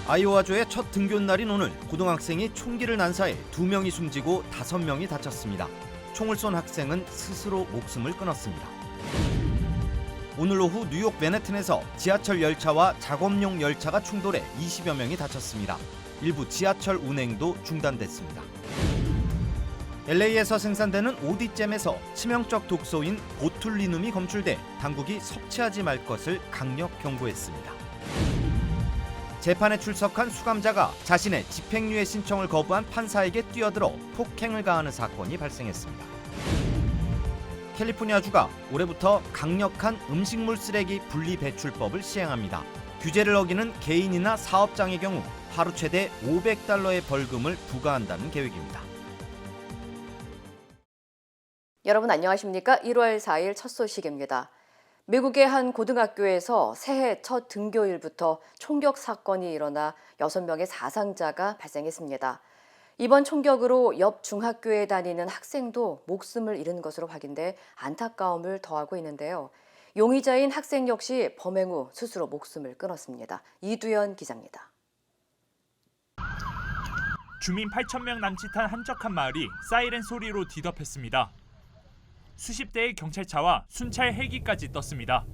아이오와주의 첫 등교 날인 오늘 고등학생이 총기를 난사해 2명이 숨지고 5명이 다쳤습니다. 총을 쏜 학생은 스스로 목숨을 끊었습니다. 오늘 오후 뉴욕 맨해튼에서 지하철 열차와 작업용 열차가 충돌해 20여 명이 다쳤습니다. 일부 지하철 운행도 중단됐습니다. LA에서 생산되는 오디잼에서 치명적 독소인 보툴리눔이 검출돼 당국이 섭취하지 말 것을 강력 경고했습니다. 재판에 출석한 수감자가 자신의 집행유예 신청을 거부한 판사에게 뛰어들어 폭행을 가하는 사건이 발생했습니다. 캘리포니아주가 올해부터 강력한 음식물 쓰레기 분리 배출법을 시행합니다. 규제를 어기는 개인이나 사업장의 경우 하루 최대 $500의 벌금을 부과한다는 계획입니다. 여러분 안녕하십니까? 1월 4일 첫 소식입니다. 미국의 한 고등학교에서 새해 첫 등교일부터 총격 사건이 일어나 6명의 사상자가 발생했습니다. 이번 총격으로 옆 중학교에 다니는 학생도 목숨을 잃은 것으로 확인돼 안타까움을 더하고 있는데요. 용의자인 학생 역시 범행 후 스스로 목숨을 끊었습니다. 이두현 기자입니다. 주민 8,000명 남짓한 한적한 마을이 사이렌 소리로 뒤덮였습니다. 수십 대의 경찰차와 순찰 헬기까지 떴습니다.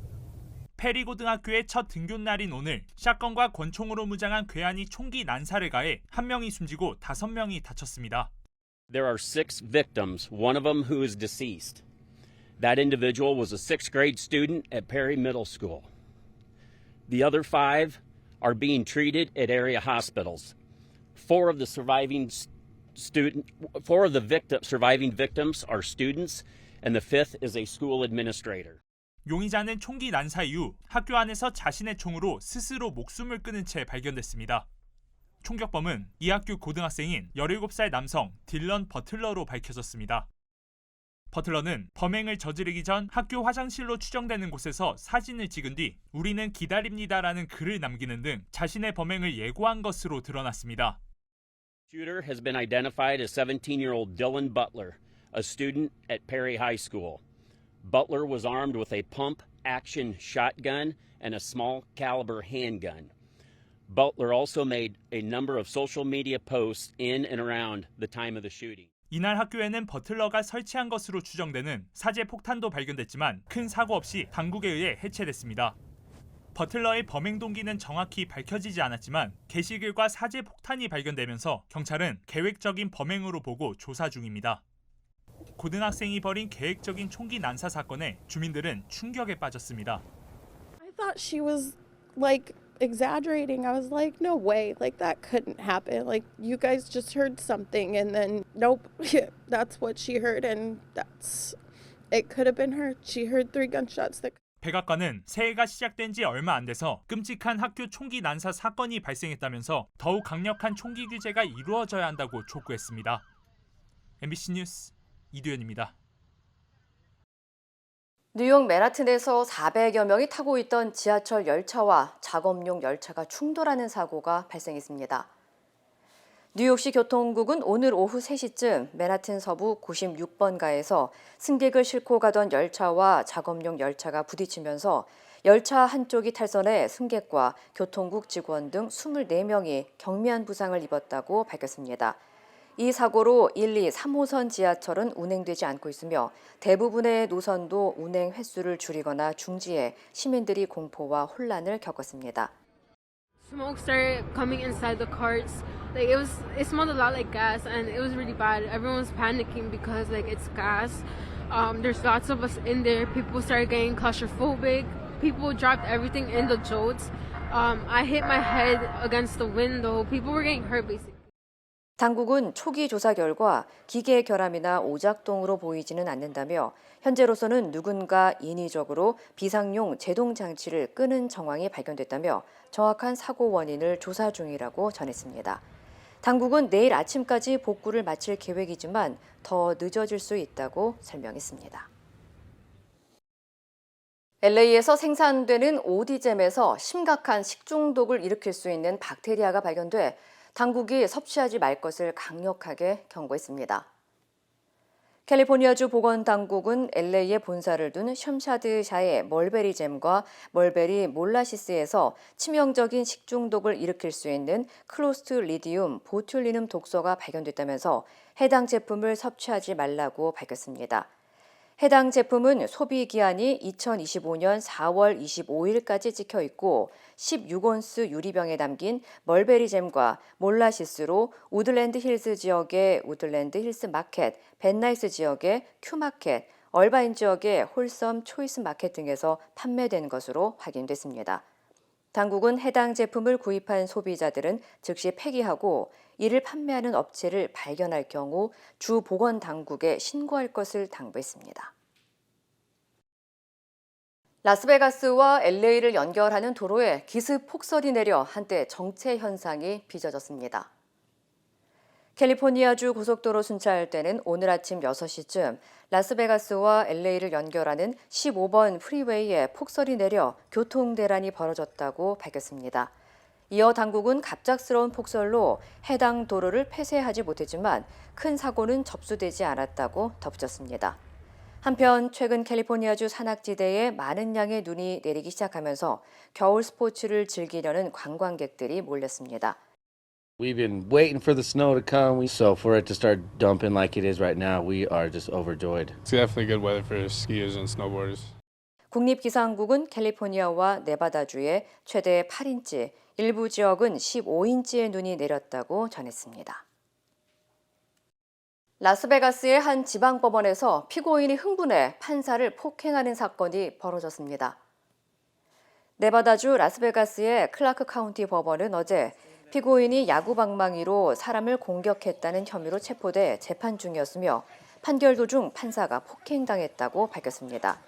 페리고등학교의 첫 등교 날인 오늘 샷건과 권총으로 무장한 괴한이 총기 난사를 가해 1명이 숨지고 5명이 다쳤습니다. There are 6 victims, one of them who is deceased. That individual was a 6th grade student at Perry Middle School. The other 5 are being treated at area hospitals. 4 of the surviving victims are students. And the 5th is a school administrator. 용의자는 총기 난사 이후 학교 안에서 자신의 총으로 스스로 목숨을 끊은 채 발견됐습니다. 총격범은 이 학교 고등학생인 17살 남성 딜런 버틀러로 밝혀졌습니다. 버틀러는 범행을 저지르기 전 학교 화장실로 추정되는 곳에서 사진을 찍은 뒤 우리는 기다립니다라는 글을 남기는 등 자신의 범행을 예고한 것으로 드러났습니다. Shooter has been identified as 17-year-old Dylan Butler, a student at Perry High School. Butler was armed with a pump-action shotgun and a small caliber handgun. Butler also made a number of social media posts in and around the time of the shooting. 이날 학교에는 버틀러가 설치한 것으로 추정되는 사제 폭탄도 발견됐지만 큰 사고 없이 당국에 의해 해체됐습니다. 버틀러의 범행 동기는 정확히 밝혀지지 않았지만 게시글과 사제 폭탄이 발견되면서 경찰은 계획적인 범행으로 보고 조사 중입니다. 고등학생이 벌인 계획적인 총기 난사 사건에 주민들은 충격에 빠졌습니다. I thought she was like exaggerating. I was like, no way, like that couldn't happen. Like you guys just heard something and then nope, that's what she heard and it could have been her. She heard 3 gunshots. 백악관은 새해가 시작된 지 얼마 안 돼서 끔찍한 학교 총기 난사 사건이 발생했다면서 더욱 강력한 총기 규제가 이루어져야 한다고 촉구했습니다. MBC 뉴스 이두현입니다. 뉴욕 맨하튼에서 400여 명이 타고 있던 지하철 열차와 작업용 열차가 충돌하는 사고가 발생했습니다. 뉴욕시 교통국은 오늘 오후 3시쯤 맨하튼 서부 96번가에서 승객을 싣고 가던 열차와 작업용 열차가 부딪히면서 열차 한쪽이 탈선해 승객과 교통국 직원 등 24명이 경미한 부상을 입었다고 밝혔습니다. 이 사고로 1, 2, 3호선 지하철은 운행되지 않고 있으며 대부분의 노선도 운행 횟수를 줄이거나 중지해 시민들이 공포와 혼란을 겪었습니다. Smoke started coming inside the carts. Like it smelled a lot like gas, and it was really bad. Everyone was panicking because like it's gas. There's lots of us in there. People started getting claustrophobic. People dropped everything in the jolts. I hit my head against the window. People were getting hurt basically. 당국은 초기 조사 결과 기계 결함이나 오작동으로 보이지는 않는다며 현재로서는 누군가 인위적으로 비상용 제동 장치를 끄는 정황이 발견됐다며 정확한 사고 원인을 조사 중이라고 전했습니다. 당국은 내일 아침까지 복구를 마칠 계획이지만 더 늦어질 수 있다고 설명했습니다. LA에서 생산되는 오디잼에서 심각한 식중독을 일으킬 수 있는 박테리아가 발견돼 당국이 섭취하지 말 것을 강력하게 경고했습니다. 캘리포니아주 보건당국은 LA에 본사를 둔 샴샤드샤의 멀베리잼과 멀베리 몰라시스에서 치명적인 식중독을 일으킬 수 있는 클로스트리디움 보툴리눔 독소가 발견됐다면서 해당 제품을 섭취하지 말라고 밝혔습니다. 해당 제품은 소비 기한이 2025년 4월 25일까지 찍혀 있고 16온스 유리병에 담긴 멀베리잼과 몰라시스로 우드랜드 힐스 지역의 우드랜드 힐스 마켓, 벤나이스 지역의 큐마켓, 얼바인 지역의 홀섬 초이스 마켓 등에서 판매된 것으로 확인됐습니다. 당국은 해당 제품을 구입한 소비자들은 즉시 폐기하고 이를 판매하는 업체를 발견할 경우 주 보건 당국에 신고할 것을 당부했습니다. 라스베가스와 LA를 연결하는 도로에 기습 폭설이 내려 한때 정체 현상이 빚어졌습니다. 캘리포니아주 고속도로 순찰대는 오늘 아침 6시쯤 라스베가스와 LA를 연결하는 15번 프리웨이에 폭설이 내려 교통대란이 벌어졌다고 밝혔습니다. 이어 당국은 갑작스러운 폭설로 해당 도로를 폐쇄하지 못했지만 큰 사고는 접수되지 않았다고 덧붙였습니다. 한편 최근 캘리포니아주 산악지대에 많은 양의 눈이 내리기 시작하면서 겨울 스포츠를 즐기려는 관광객들이 몰렸습니다. We've been waiting for the snow to come, so for it to start dumping like it is right now, we are just overjoyed. It's definitely good weather for skiers and snowboarders. 국립기상국은 캘리포니아와 네바다주에 최대 8인치, 일부 지역은 15인치의 눈이 내렸다고 전했습니다. 라스베가스의 한 지방법원에서 피고인이 흥분해 판사를 폭행하는 사건이 벌어졌습니다. 네바다주 라스베가스의 클라크 카운티 법원은 어제 피고인이 야구 방망이로 사람을 공격했다는 혐의로 체포돼 재판 중이었으며 판결 도중 판사가 폭행당했다고 밝혔습니다.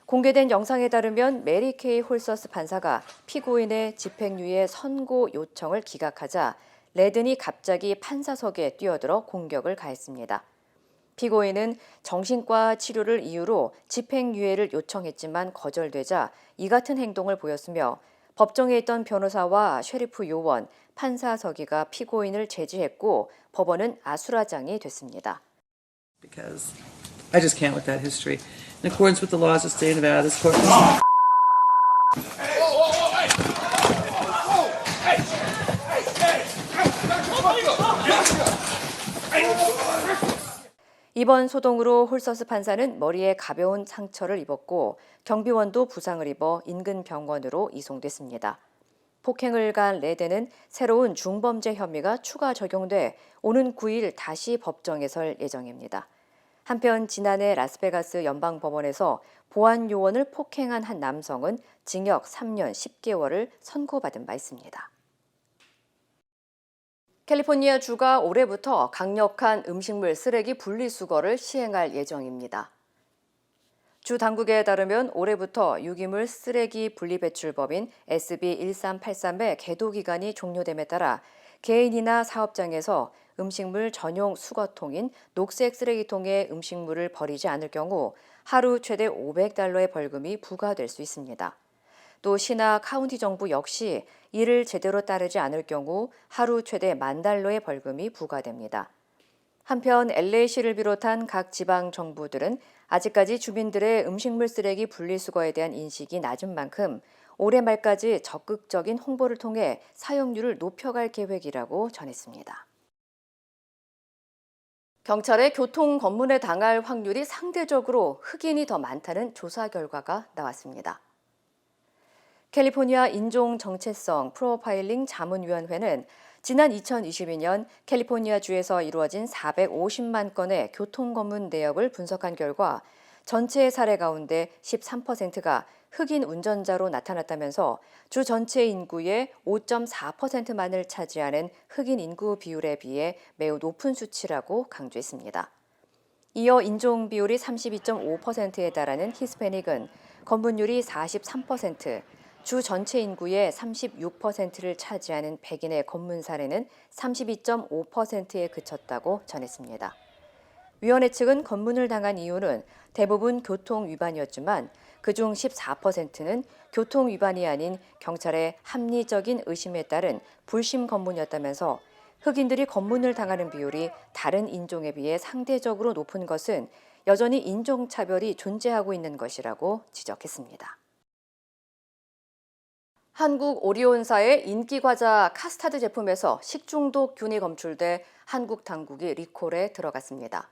공개된 영상에 따르면 메리 케이 홀서스 판사가 피고인의 집행유예 선고 요청을 기각하자 레든이 갑자기 판사석에 뛰어들어 공격을 가했습니다. 피고인은 정신과 치료를 이유로 집행유예를 요청했지만 거절되자 이 같은 행동을 보였으며 법정에 있던 변호사와 셰리프 요원, 판사 서기가 피고인을 제지했고 법원은 아수라장이 됐습니다. Because I just can't with that history. In accordance with the laws of the state of Nevada, this court 이번 소동으로 홀서스 판사는 머리에 가벼운 상처를 입었고 경비원도 부상을 입어 인근 병원으로 이송됐습니다. 폭행을 가한 레드는 새로운 중범죄 혐의가 추가 적용돼 오는 9일 다시 법정에 설 예정입니다. 한편 지난해 라스베가스 연방법원에서 보안 요원을 폭행한 한 남성은 징역 3년 10개월을 선고받은 바 있습니다. 캘리포니아 주가 올해부터 강력한 음식물 쓰레기 분리수거를 시행할 예정입니다. 주 당국에 따르면 올해부터 유기물 쓰레기 분리배출법인 SB 1383의 계도 기간이 종료됨에 따라 개인이나 사업장에서 음식물 전용 수거통인 녹색 쓰레기통에 음식물을 버리지 않을 경우 하루 최대 $500의 벌금이 부과될 수 있습니다. 또 시나 카운티 정부 역시 이를 제대로 따르지 않을 경우 하루 최대 $10,000의 벌금이 부과됩니다. 한편 LA시를 비롯한 각 지방 정부들은 아직까지 주민들의 음식물 쓰레기 분리수거에 대한 인식이 낮은 만큼 올해 말까지 적극적인 홍보를 통해 사용률을 높여갈 계획이라고 전했습니다. 경찰의 교통 검문에 당할 확률이 상대적으로 흑인이 더 많다는 조사 결과가 나왔습니다. 캘리포니아 인종정체성 프로파일링 자문위원회는 지난 2022년 캘리포니아주에서 이루어진 450만 건의 교통검문 내역을 분석한 결과 전체 사례 가운데 13%가 흑인 운전자로 나타났다면서 주 전체 인구의 5.4%만을 차지하는 흑인 인구 비율에 비해 매우 높은 수치라고 강조했습니다. 이어 인종 비율이 32.5%에 달하는 히스패닉은 검문율이 43%, 주 전체 인구의 36%를 차지하는 백인의 검문 사례는 32.5%에 그쳤다고 전했습니다. 위원회 측은 검문을 당한 이유는 대부분 교통 위반이었지만 그중 14%는 교통 위반이 아닌 경찰의 합리적인 의심에 따른 불심 검문이었다면서 흑인들이 검문을 당하는 비율이 다른 인종에 비해 상대적으로 높은 것은 여전히 인종차별이 존재하고 있는 것이라고 지적했습니다. 한국 오리온사의 인기 과자 카스타드 제품에서 식중독균이 검출돼 한국 당국이 리콜에 들어갔습니다.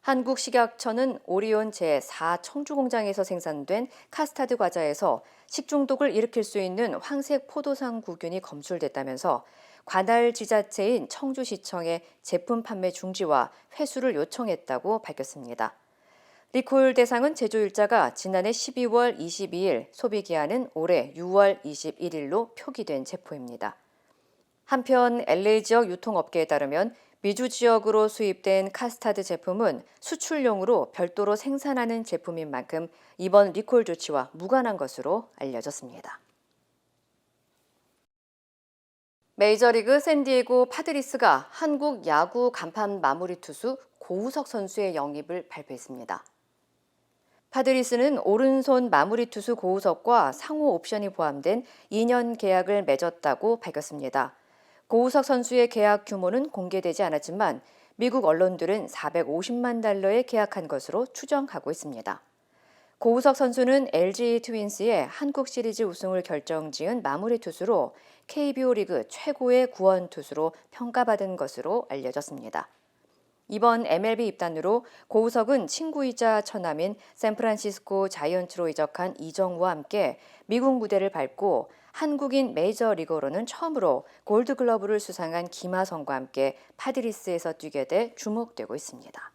한국식약처는 오리온 제4 청주공장에서 생산된 카스타드 과자에서 식중독을 일으킬 수 있는 황색 포도상구균이 검출됐다면서 관할 지자체인 청주시청에 제품 판매 중지와 회수를 요청했다고 밝혔습니다. 리콜 대상은 제조일자가 지난해 12월 22일, 소비기한은 올해 6월 21일로 표기된 제품입니다. 한편 LA 지역 유통업계에 따르면 미주 지역으로 수입된 카스타드 제품은 수출용으로 별도로 생산하는 제품인 만큼 이번 리콜 조치와 무관한 것으로 알려졌습니다. 메이저리그 샌디에고 파드리스가 한국 야구 간판 마무리 투수 고우석 선수의 영입을 발표했습니다. 파드리스는 오른손 마무리 투수 고우석과 상호 옵션이 포함된 2년 계약을 맺었다고 밝혔습니다. 고우석 선수의 계약 규모는 공개되지 않았지만 미국 언론들은 450만 달러에 계약한 것으로 추정하고 있습니다. 고우석 선수는 LG 트윈스의 한국 시리즈 우승을 결정지은 마무리 투수로 KBO 리그 최고의 구원 투수로 평가받은 것으로 알려졌습니다. 이번 MLB 입단으로 고우석은 친구이자 처남인 샌프란시스코 자이언츠로 이적한 이정우와 함께 미국 무대를 밟고 한국인 메이저리거로는 처음으로 골드글러브를 수상한 김하성과 함께 파드리스에서 뛰게 돼 주목되고 있습니다.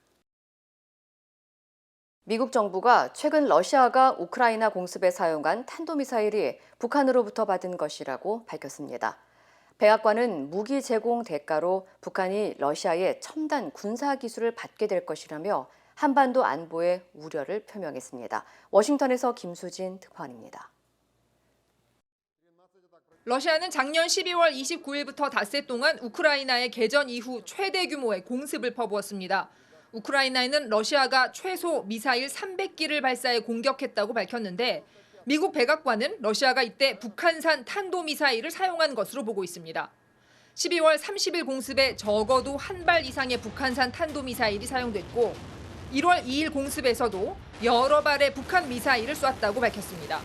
미국 정부가 최근 러시아가 우크라이나 공습에 사용한 탄도미사일이 북한으로부터 받은 것이라고 밝혔습니다. 백악관은 무기 제공 대가로 북한이 러시아의 첨단 군사 기술을 받게 될 것이라며 한반도 안보에 우려를 표명했습니다. 워싱턴에서 김수진 특파원입니다. 러시아는 작년 12월 29일부터 닷새 동안 우크라이나의 개전 이후 최대 규모의 공습을 퍼부었습니다. 우크라이나에는 러시아가 최소 미사일 300기를 발사해 공격했다고 밝혔는데 미국 백악관은 러시아가 이때 북한산 탄도미사일을 사용한 것으로 보고 있습니다. 12월 30일 공습에 적어도 한 발 이상의 북한산 탄도미사일이 사용됐고 1월 2일 공습에서도 여러 발의 북한 미사일을 쐈다고 밝혔습니다.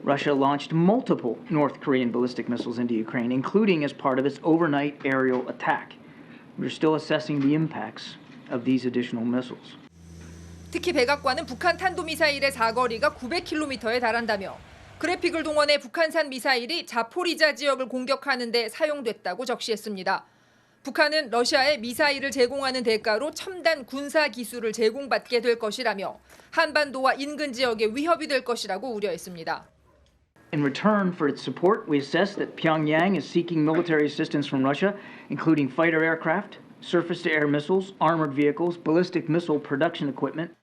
Russia launched multiple North Korean ballistic missiles into Ukraine, including as part of its overnight aerial attack. We're still assessing the impacts of these additional missiles. 특히 백악관은 북한 탄도미사일의 사거리가 900km에 달한다며 그래픽을 동원해 북한산 미사일이 자포리자 지역을 공격하는 데 사용됐다고 적시했습니다. 북한은 러시아에 미사일을 제공하는 대가로 첨단 군사 기술을 제공받게 될 것이라며 한반도와 인근 지역에 위협이 될 것이라고 우려했습니다. In return for its support, we assess that Pyongyang is seeking military assistance from Russia, including fighter aircraft, surface-to-air missiles, armored vehicles, ballistic missile production equipment.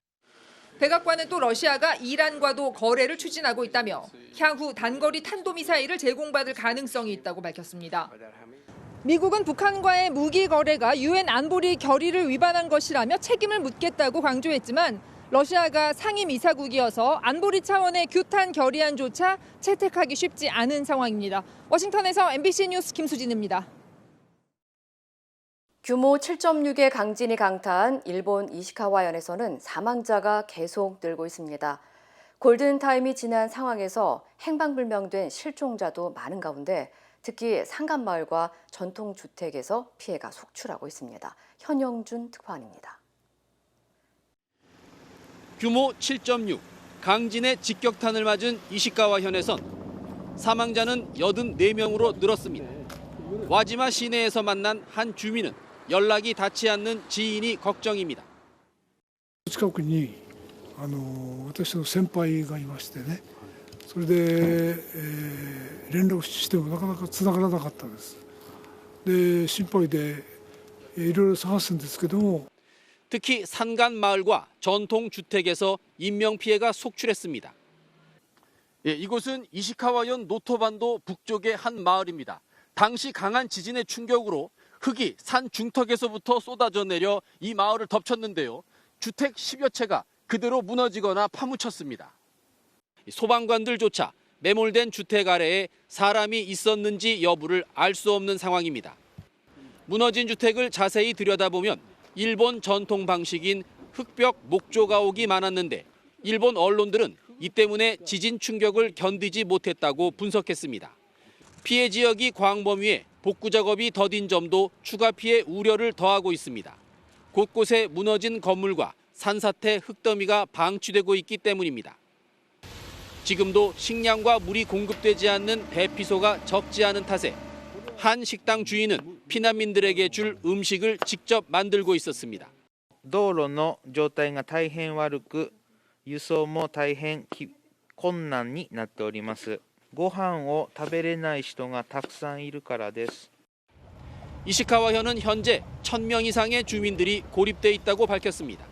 백악관은 또 러시아가 이란과도 거래를 추진하고 있다며 향후 단거리 탄도미사일을 제공받을 가능성이 있다고 밝혔습니다. 미국은 북한과의 무기 거래가 유엔 안보리 결의를 위반한 것이라며 책임을 묻겠다고 강조했지만 러시아가 상임 이사국이어서 안보리 차원의 규탄 결의안조차 채택하기 쉽지 않은 상황입니다. 워싱턴에서 MBC 뉴스 김수진입니다. 규모 7.6의 강진이 강타한 일본 이시카와현에서는 사망자가 계속 늘고 있습니다. 골든타임이 지난 상황에서 행방불명된 실종자도 많은 가운데 특히 상간마을과 전통주택에서 피해가 속출하고 있습니다. 현영준 특파원입니다. 규모 7.6 강진의 직격탄을 맞은 이시카와현에선 사망자는 84명으로 늘었습니다. 와지마 시내에서 만난 한 주민은 연락이 닿지 않는 지인이 걱정입니다. 近くに私の先輩がいましてね、それで連絡してもなかなかつながらなかったです。で心配でいろいろ探すんですけども 특히 산간 마을과 전통 주택에서 인명 피해가 속출했습니다. 이곳은 이시카와현 노토반도 북쪽의 한 마을입니다. 당시 강한 지진의 충격으로 흙이 산 중턱에서부터 쏟아져 내려 이 마을을 덮쳤는데요. 주택 10여 채가 그대로 무너지거나 파묻혔습니다. 소방관들조차 매몰된 주택 아래에 사람이 있었는지 여부를 알 수 없는 상황입니다. 무너진 주택을 자세히 들여다보면 일본 전통 방식인 흑벽 목조 가옥이 많았는데 일본 언론들은 이 때문에 지진 충격을 견디지 못했다고 분석했습니다. 피해 지역이 광범위해 복구 작업이 더딘 점도 추가 피해 우려를 더하고 있습니다. 곳곳에 무너진 건물과 산사태 흙더미가 방치되고 있기 때문입니다. 지금도 식량과 물이 공급되지 않는 대피소가 적지 않은 탓에 한 식당 주인은 피난민들에게 줄 음식을 직접 만들고 있었습니다. 道路の状態が大変悪く、輸送も大変困難になっております。ご飯を食べれない人がたくさんいるからです。 이시카와현은 현재 1,000명 이상의 주민들이 고립돼 있다고 밝혔습니다.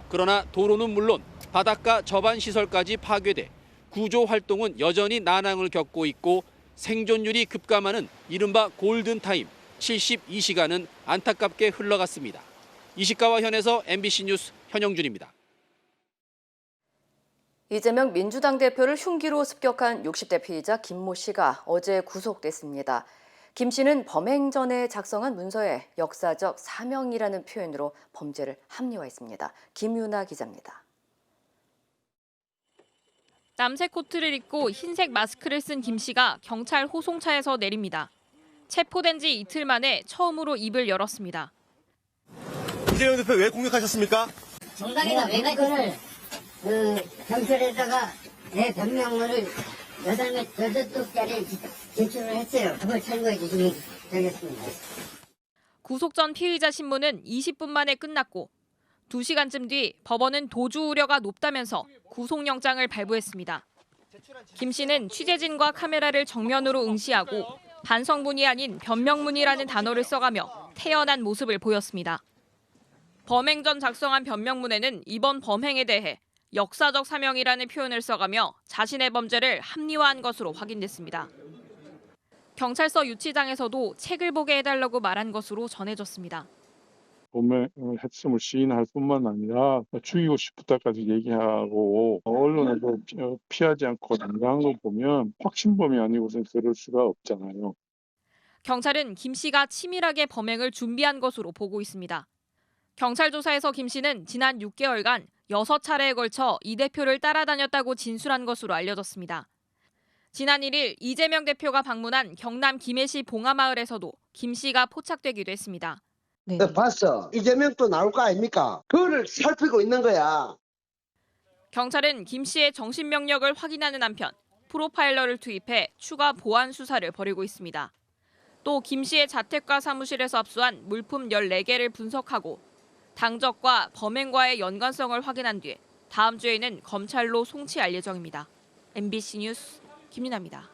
그러나 도로는 물론 바닷가 접안 시설까지 파괴돼 구조 활동은 여전히 난항을 겪고 있고 생존율이 급감하는 이른바 골든타임 72시간은 안타깝게 흘러갔습니다. 이시카와현에서 MBC 뉴스 현영준입니다. 이재명 민주당 대표를 흉기로 습격한 60대 피의자 김모 씨가 어제 구속됐습니다. 김 씨는 범행 전에 작성한 문서에 역사적 사명이라는 표현으로 범죄를 합리화했습니다. 김유나 기자입니다. 남색 코트를 입고 흰색 마스크를 쓴 김 씨가 경찰 호송차에서 내립니다. 체포된 지 이틀 만에 처음으로 입을 열었습니다. 이재명 대표 왜 공격하셨습니까? 정당이나 외곽을 경찰에다가 내 변명문을 8쪽짜리 제출을 했어요. 그걸 참고해 주시면 되겠습니다. 구속 전 피의자 신문은 20분 만에 끝났고 2시간쯤 뒤 법원은 도주 우려가 높다면서 구속영장을 발부했습니다. 김 씨는 취재진과 카메라를 정면으로 응시하고 반성문이 아닌 변명문이라는 단어를 써가며 태연한 모습을 보였습니다. 범행 전 작성한 변명문에는 이번 범행에 대해 역사적 사명이라는 표현을 써가며 자신의 범죄를 합리화한 것으로 확인됐습니다. 경찰서 유치장에서도 책을 보게 해달라고 말한 것으로 전해졌습니다. 범행을 했음을 시인할 뿐만 아니라 죽이고 싶다까지 얘기하고 언론에도 피하지 않고 당당한 거 보면 확신범이 아니고선 그럴 수가 없잖아요. 경찰은 김 씨가 치밀하게 범행을 준비한 것으로 보고 있습니다. 경찰 조사에서 김 씨는 지난 6개월간 6차례에 걸쳐 이 대표를 따라다녔다고 진술한 것으로 알려졌습니다. 지난 1일 이재명 대표가 방문한 경남 김해시 봉하마을에서도 김 씨가 포착되기도 했습니다. 네. 봤어. 이재명 또 나올 거 아닙니까? 그거를 살피고 있는 거야. 경찰은 김 씨의 정신 명력을 확인하는 한편 프로파일러를 투입해 추가 보안 수사를 벌이고 있습니다. 또 김 씨의 자택과 사무실에서 압수한 물품 14개를 분석하고 당적과 범행과의 연관성을 확인한 뒤에 다음 주에는 검찰로 송치할 예정입니다. MBC 뉴스 김윤아입니다.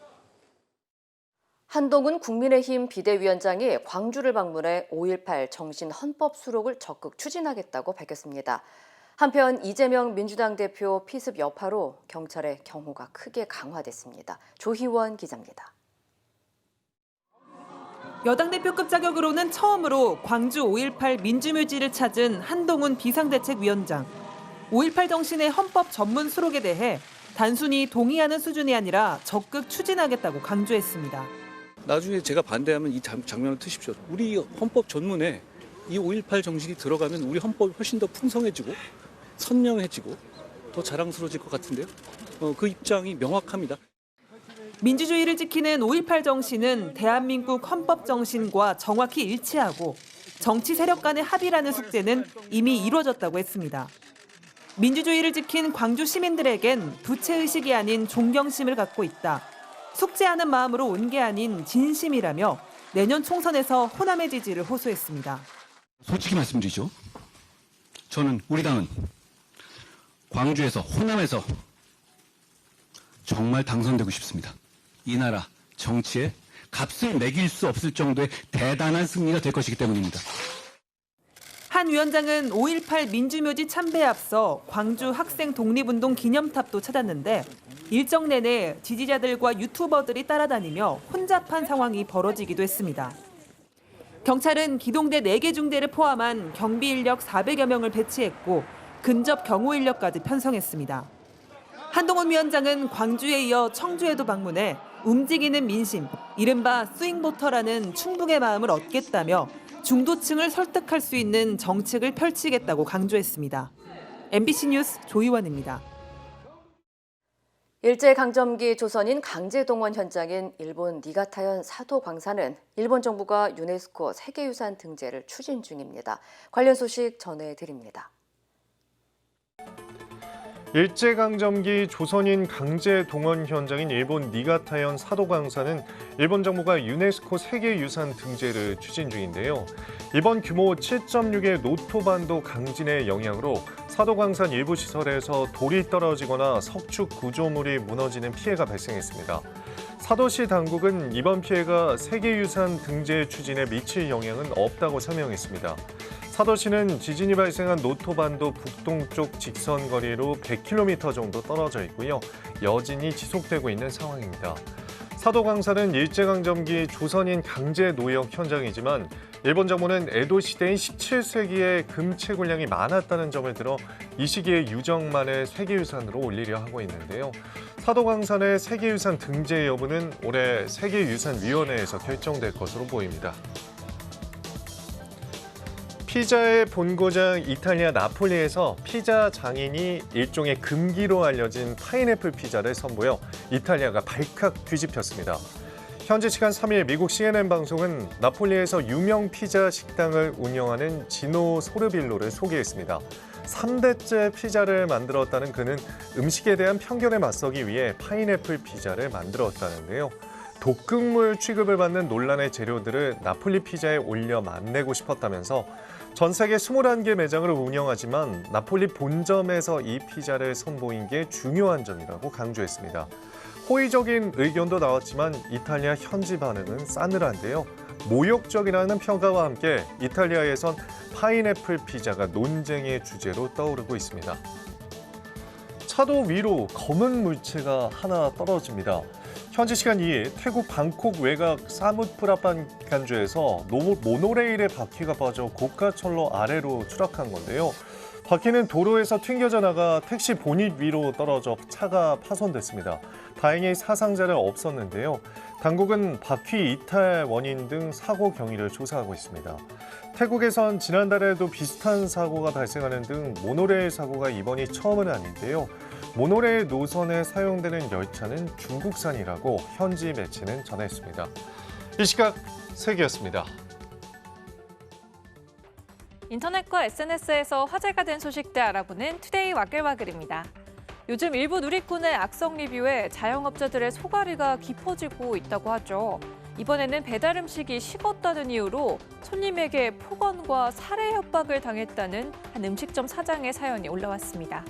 한동훈 국민의힘 비대위원장이 광주를 방문해 5.18 정신 헌법 수록을 적극 추진하겠다고 밝혔습니다. 한편 이재명 민주당 대표 피습 여파로 경찰의 경호가 크게 강화됐습니다. 조희원 기자입니다. 여당 대표급 자격으로는 처음으로 광주 5.18 민주묘지를 찾은 한동훈 비상대책위원장. 5.18 정신의 헌법 전문 수록에 대해 단순히 동의하는 수준이 아니라 적극 추진하겠다고 강조했습니다. 나중에 제가 반대하면 이 장면을 트십시오. 우리 헌법 전문에 이 5.18 정신이 들어가면 우리 헌법이 훨씬 더 풍성해지고 선명해지고 더 자랑스러워질 것 같은데요. 그 입장이 명확합니다. 민주주의를 지키는 5.18 정신은 대한민국 헌법 정신과 정확히 일치하고 정치 세력 간의 합의라는 숙제는 이미 이루어졌다고 했습니다. 민주주의를 지킨 광주 시민들에겐 부채의식이 아닌 존경심을 갖고 있다. 숙제하는 마음으로 온 게 아닌 진심이라며 내년 총선에서 호남의 지지를 호소했습니다. 솔직히 말씀드리죠. 저는 우리 당은 광주에서 호남에서 정말 당선되고 싶습니다. 이 나라 정치에 값을 매길 수 없을 정도의 대단한 승리가 될 것이기 때문입니다. 한 위원장은 5.18 민주묘지 참배에 앞서 광주 학생 독립운동 기념탑도 찾았는데 일정 내내 지지자들과 유튜버들이 따라다니며 혼잡한 상황이 벌어지기도 했습니다. 경찰은 기동대 4개 중대를 포함한 경비 인력 400여 명을 배치했고 근접 경호 인력까지 편성했습니다. 한동훈 위원장은 광주에 이어 청주에도 방문해 움직이는 민심, 이른바 스윙보터라는 충북의 마음을 얻겠다며 중도층을 설득할 수 있는 정책을 펼치겠다고 강조했습니다. MBC 뉴스 조희원입니다. 일제강점기 조선인 강제동원 현장인 일본 니가타현 사도 광산은 일본 정부가 유네스코 세계유산 등재를 추진 중입니다. 관련 소식 전해드립니다. 일제강점기 조선인 강제동원 현장인 일본 니가타현 사도 광산은 일본 정부가 유네스코 세계유산 등재를 추진 중인데요. 이번 규모 7.6의 노토반도 강진의 영향으로 사도 광산 일부 시설에서 돌이 떨어지거나 석축 구조물이 무너지는 피해가 발생했습니다. 사도시 당국은 이번 피해가 세계유산 등재 추진에 미칠 영향은 없다고 설명했습니다. 사도시는 지진이 발생한 노토반도 북동쪽 직선 거리로 100km 정도 떨어져 있고요. 여진이 지속되고 있는 상황입니다. 사도 광산은 일제강점기 조선인 강제 노역 현장이지만 일본 정부는 에도 시대인 17세기에 금 채굴량이 많았다는 점을 들어 이 시기에 유적만을 세계유산으로 올리려 하고 있는데요. 사도 광산의 세계유산 등재 여부는 올해 세계유산위원회에서 결정될 것으로 보입니다. 피자의 본고장 이탈리아 나폴리에서 피자 장인이 일종의 금기로 알려진 파인애플 피자를 선보여 이탈리아가 발칵 뒤집혔습니다. 현지 시간 3일 미국 CNN 방송은 나폴리에서 유명 피자 식당을 운영하는 지노 소르빌로를 소개했습니다. 3대째 피자를 만들었다는 그는 음식에 대한 편견에 맞서기 위해 파인애플 피자를 만들었다는데요. 독극물 취급을 받는 논란의 재료들을 나폴리 피자에 올려 맛내고 싶었다면서 전 세계 21개 매장을 운영하지만 나폴리 본점에서 이 피자를 선보인 게 중요한 점이라고 강조했습니다. 호의적인 의견도 나왔지만 이탈리아 현지 반응은 싸늘한데요. 모욕적이라는 평가와 함께 이탈리아에선 파인애플 피자가 논쟁의 주제로 떠오르고 있습니다. 차도 위로 검은 물체가 하나 떨어집니다. 현지 시간 2일 태국 방콕 외곽 사뭇프라판 간주에서 모노레일의 바퀴가 빠져 고가철로 아래로 추락한 건데요. 바퀴는 도로에서 튕겨져 나가 택시 보닛 위로 떨어져 차가 파손됐습니다. 다행히 사상자는 없었는데요. 당국은 바퀴 이탈 원인 등 사고 경위를 조사하고 있습니다. 태국에선 지난달에도 비슷한 사고가 발생하는 등 모노레일 사고가 이번이 처음은 아닌데요. 모노레일 노선에 사용되는 열차는 중국산이라고 현지 매체는 전했습니다. 이 시각 세계였습니다. 인터넷과 SNS에서 화제가 된 소식들 알아보는 투데이 와글와글입니다. 요즘 일부 누리꾼의 악성 리뷰에 자영업자들의 소갈이가 깊어지고 있다고 하죠. 이번에는 배달 음식이 식었다는 이유로 손님에게 폭언과 살해 협박을 당했다는 한 음식점 사장의 사연이 올라왔습니다.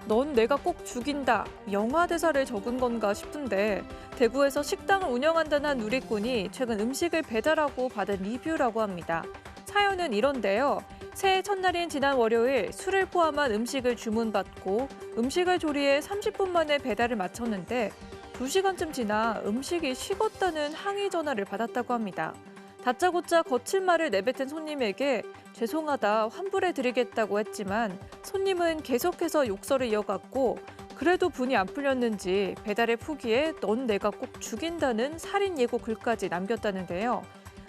넌 내가 꼭 죽인다. 영화 대사를 적은 건가 싶은데 대구에서 식당을 운영한다는 한 누리꾼이 최근 음식을 배달하고 받은 리뷰라고 합니다. 사연은 이런데요. 새해 첫날인 지난 월요일 술을 포함한 음식을 주문받고 음식을 조리해 30분 만에 배달을 마쳤는데 2시간쯤 지나 음식이 식었다는 항의 전화를 받았다고 합니다. 다짜고짜 거친 말을 내뱉은 손님에게 죄송하다, 환불해드리겠다고 했지만 손님은 계속해서 욕설을 이어갔고 그래도 분이 안 풀렸는지 배달의 후기에 넌 내가 꼭 죽인다는 살인 예고 글까지 남겼다는데요.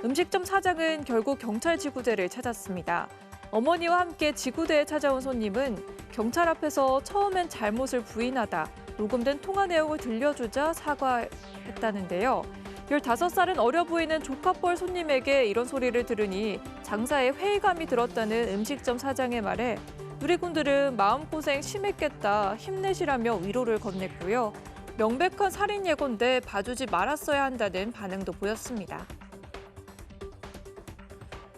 음식점 사장은 결국 경찰 지구대를 찾았습니다. 어머니와 함께 지구대에 찾아온 손님은 경찰 앞에서 처음엔 잘못을 부인하다 녹음된 통화 내용을 들려주자 사과했다는데요. 15살은 어려 보이는 조카뻘 손님에게 이런 소리를 들으니 장사에 회의감이 들었다는 음식점 사장의 말에 누리꾼들은 마음고생 심했겠다, 힘내시라며 위로를 건넸고요. 명백한 살인 예고인데 봐주지 말았어야 한다는 반응도 보였습니다.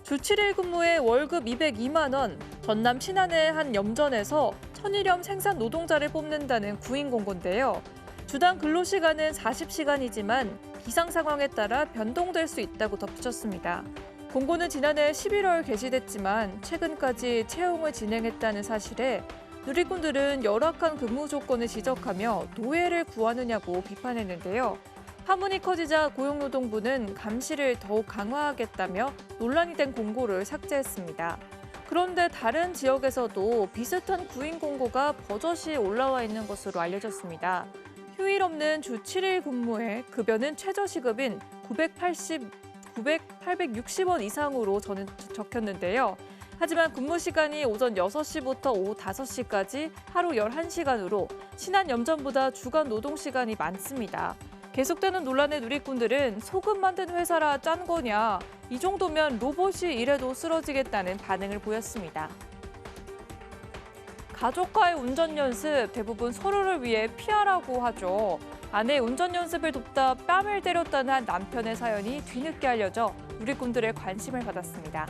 주 7일 근무에 월급 202만 원, 전남 신안의 한 염전에서 천일염 생산 노동자를 뽑는다는 구인 공고인데요. 주당 근로시간은 40시간이지만 기상 상황에 따라 변동될 수 있다고 덧붙였습니다. 공고는 지난해 11월 게시됐지만 최근까지 채용을 진행했다는 사실에 누리꾼들은 열악한 근무 조건을 지적하며 노예를 구하느냐고 비판했는데요. 파문이 커지자 고용노동부는 감시를 더욱 강화하겠다며 논란이 된 공고를 삭제했습니다. 그런데 다른 지역에서도 비슷한 구인 공고가 버젓이 올라와 있는 것으로 알려졌습니다. 휴일 없는 주 7일 근무에 급여는 최저시급인 860원 이상으로 적혔는데요. 하지만 근무 시간이 오전 6시부터 오후 5시까지 하루 11시간으로 신한 염전보다 주간 노동 시간이 많습니다. 계속되는 논란의 누리꾼들은 소금 만든 회사라 짠 거냐, 이 정도면 로봇이 일해도 쓰러지겠다는 반응을 보였습니다. 가족과의 운전 연습 대부분 서로를 위해 피하라고 하죠. 아내 운전 연습을 돕다 뺨을 때렸다는 한 남편의 사연이 뒤늦게 알려져 누리꾼들의 관심을 받았습니다.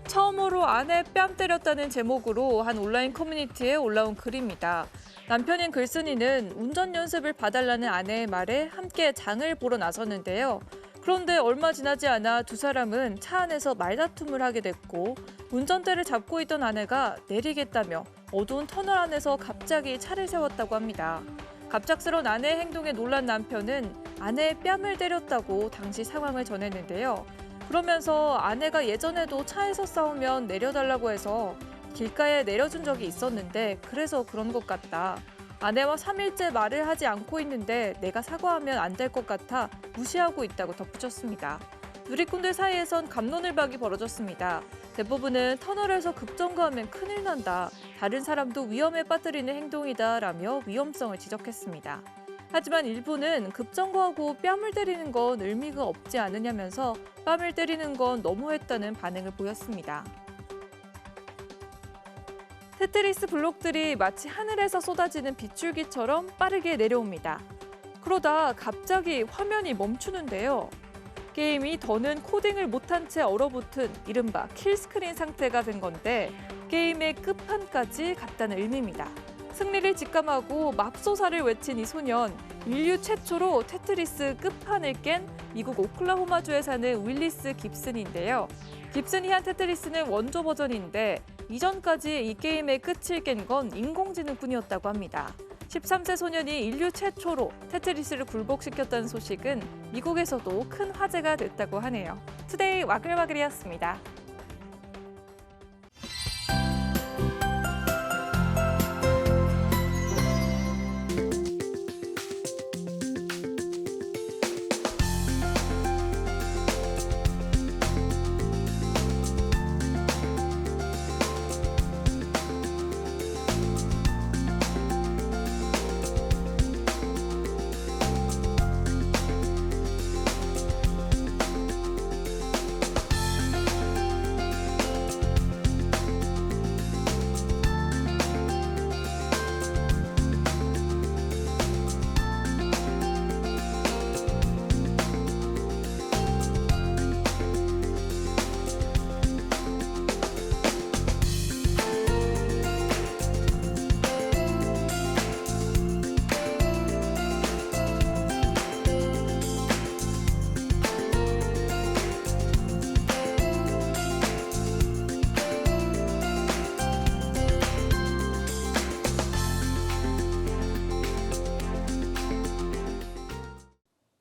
처음으로 아내 뺨 때렸다는 제목으로 한 온라인 커뮤니티에 올라온 글입니다. 남편인 글쓴이는 운전 연습을 봐달라는 아내의 말에 함께 장을 보러 나섰는데요. 그런데 얼마 지나지 않아 두 사람은 차 안에서 말다툼을 하게 됐고 운전대를 잡고 있던 아내가 내리겠다며 어두운 터널 안에서 갑자기 차를 세웠다고 합니다. 갑작스러운 아내의 행동에 놀란 남편은 아내의 뺨을 때렸다고 당시 상황을 전했는데요. 그러면서 아내가 예전에도 차에서 싸우면 내려달라고 해서 길가에 내려준 적이 있었는데 그래서 그런 것 같다. 아내와 3일째 말을 하지 않고 있는데 내가 사과하면 안 될 것 같아 무시하고 있다고 덧붙였습니다. 누리꾼들 사이에선 갑론을박이 벌어졌습니다. 대부분은 터널에서 급정거하면 큰일 난다. 다른 사람도 위험에 빠뜨리는 행동이다라며 위험성을 지적했습니다. 하지만 일부는 급정거하고 뺨을 때리는 건 의미가 없지 않으냐면서 뺨을 때리는 건 너무했다는 반응을 보였습니다. 테트리스 블록들이 마치 하늘에서 쏟아지는 빗줄기처럼 빠르게 내려옵니다. 그러다 갑자기 화면이 멈추는데요. 게임이 더는 코딩을 못한 채 얼어붙은 이른바 킬스크린 상태가 된 건데 게임의 끝판까지 갔다는 의미입니다. 승리를 직감하고 맙소사를 외친 이 소년, 인류 최초로 테트리스 끝판을 깬 미국 오클라호마주에 사는 윌리스 깁슨인데요. 깁슨이 한 테트리스는 원조 버전인데 이전까지 이 게임의 끝을 깬 건 인공지능뿐이었다고 합니다. 13세 소년이 인류 최초로 테트리스를 굴복시켰다는 소식은 미국에서도 큰 화제가 됐다고 하네요. 투데이 와글와글이었습니다.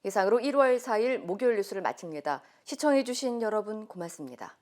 이상으로 1월 4일 목요일 뉴스를 마칩니다. 시청해주신 여러분 고맙습니다.